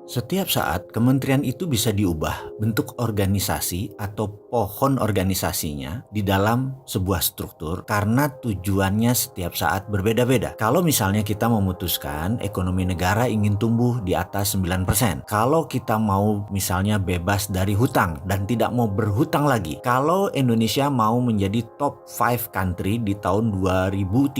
Setiap saat, kementerian itu bisa diubah bentuk organisasi atau pohon organisasinya di dalam sebuah struktur karena tujuannya setiap saat berbeda-beda. Kalau misalnya kita memutuskan ekonomi negara ingin tumbuh di atas 9%, kalau kita mau misalnya bebas dari hutang dan tidak mau berhutang lagi, kalau Indonesia mau menjadi top 5 country di tahun 2030,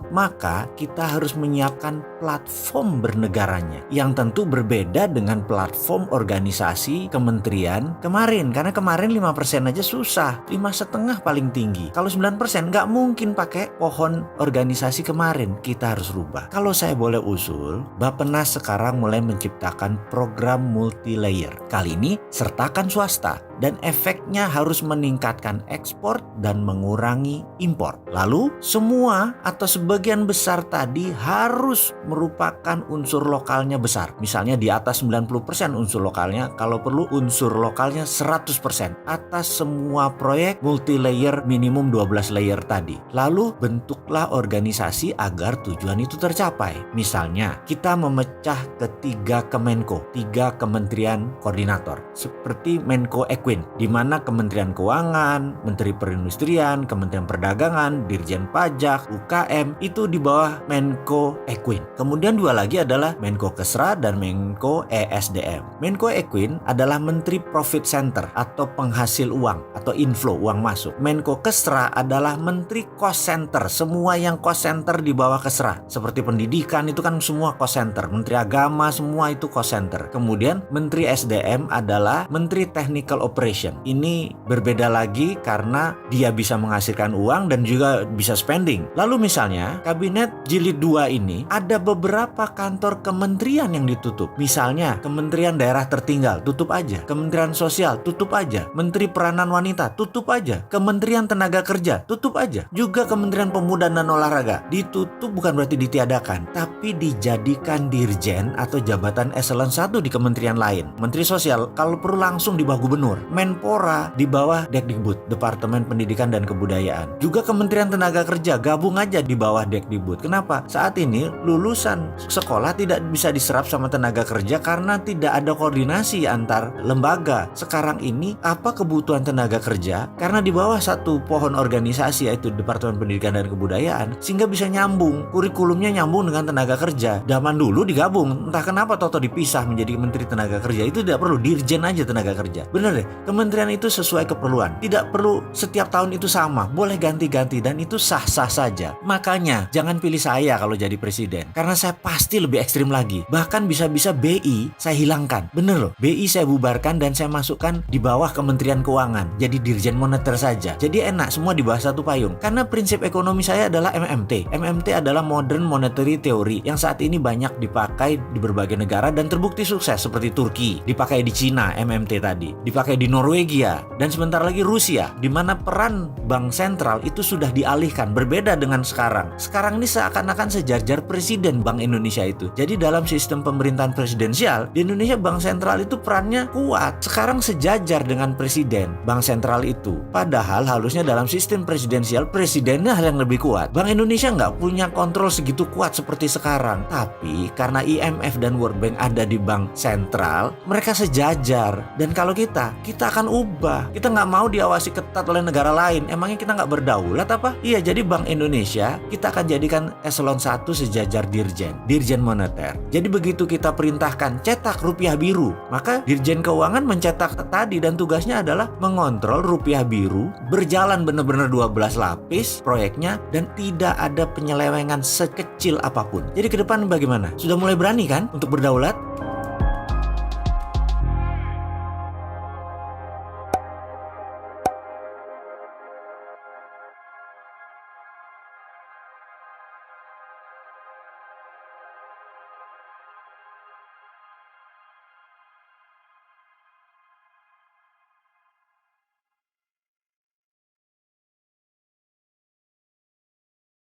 maka kita harus menyiapkan platform bernegaranya yang tentu berbeda dengan platform organisasi kementerian kemarin, karena kemarin 5% aja susah, 5,5 paling tinggi. Kalau 9% nggak mungkin pakai pohon organisasi kemarin. Kita harus rubah. Kalau saya boleh usul, Bappenas sekarang mulai menciptakan program multi-layer. Kali ini sertakan swasta dan efeknya harus meningkatkan ekspor dan mengurangi impor. Lalu semua atau sebagian besar tadi harus merupakan unsur lokalnya besar. Misalnya di atas 90% unsur lokalnya, kalau perlu unsur lokalnya 100% atas semua proyek multi-layer minimum 12 layer tadi. Lalu bentuklah organisasi agar tujuan itu tercapai. Misalnya kita memecah ke 3 Kemenko, 3 kementerian koordinator seperti Menko Equin, di mana Kementerian Keuangan, Menteri Perindustrian, Kementerian Perdagangan, Dirjen Pajak, UKM itu di bawah Menko Equin. Kemudian 2 lagi adalah Menko Kesra dan Menko ESDM. Menko Equin adalah Menteri Profit Center atau penghasil uang atau inflow uang masuk. Menko Kesra adalah Menteri Cost Center, semua yang cost center di bawah Kesra. Seperti pendidikan itu kan semua cost center, Menteri Agama semua itu cost center. Kemudian Menteri SDM adalah Menteri Technical Operation. Ini berbeda lagi karena dia bisa menghasilkan uang dan juga bisa spending. Lalu misalnya Kabinet Jilid 2 ini ada beberapa kantor kementerian yang ditutup. Misalnya Kementerian Daerah Tertinggal, tutup aja. Kementerian Sosial, tutup aja. Menteri Peranan Wanita, tutup aja. Kementerian Tenaga Kerja, tutup aja. Juga Kementerian Pemuda dan Olahraga, ditutup bukan berarti ditiadakan, tapi dijadikan dirjen atau jabatan eselon 1 di kementerian lain. Menteri Sosial kalau perlu langsung di bawah gubernur. Menpora di bawah Dekdikbud, Departemen Pendidikan dan Kebudayaan. Juga Kementerian Tenaga Kerja gabung aja di bawah Dekdikbud. Kenapa? Saat ini lulusan sekolah tidak bisa diserap sama tenaga kerja karena tidak ada koordinasi antar lembaga. Sekarang ini apa kebutuhan tenaga kerja? Karena di bawah satu pohon organisasi yaitu Departemen Pendidikan dan Kebudayaan, sehingga bisa nyambung, kurikulumnya nyambung dengan tenaga kerja. Zaman dulu digabung, entah kenapa toto dipisah menjadi Menteri Tenaga Kerja. Itu tidak perlu, dirjen aja tenaga kerja. Bener deh, kementerian itu sesuai keperluan, tidak perlu setiap tahun itu sama, boleh ganti-ganti dan itu sah-sah saja. Makanya jangan pilih saya kalau jadi presiden, karena saya pasti lebih ekstrim lagi. Bahkan bisa-bisa BI saya hilangkan. Bener loh, BI saya bubarkan dan saya masukkan di bawah Kementerian Keuangan, jadi Dirjen Moneter saja. Jadi enak, semua di bawah satu payung. Karena prinsip ekonomi saya adalah MMT. MMT adalah Modern Monetary Theory yang saat ini banyak dipakai di berbagai negara dan terbukti sukses, seperti Turki, dipakai di Cina MMT tadi, dipakai di Norwegia, dan sebentar lagi Rusia, di mana peran bank sentral itu sudah dialihkan, berbeda dengan sekarang. Sekarang ini seakan-akan sejajar presiden Bank Indonesia itu. Jadi dalam sistem pemerintahan presidensial di Indonesia, bank sentral itu perannya kuat. Sekarang sejajar dengan presiden bank sentral itu. Padahal harusnya dalam sistem presidensial presidennya yang lebih kuat. Bank Indonesia nggak punya kontrol segitu kuat seperti sekarang. Tapi karena IMF dan World Bank ada di bank sentral, mereka sejajar. Dan kalau kita akan ubah. Kita nggak mau diawasi ketat oleh negara lain. Emangnya kita nggak berdaulat apa? Iya, jadi Bank Indonesia kita akan jadikan eselon 1 sejajar Dirjen Moneter. Jadi begitu kita perintahkan cetak rupiah biru, maka Dirjen Keuangan mencetak tadi dan tugasnya adalah mengontrol rupiah biru berjalan benar-benar 12 lapis proyeknya dan tidak ada penyelewengan sekecil apapun. Jadi ke depan bagaimana? Sudah mulai berani kan untuk berdaulat?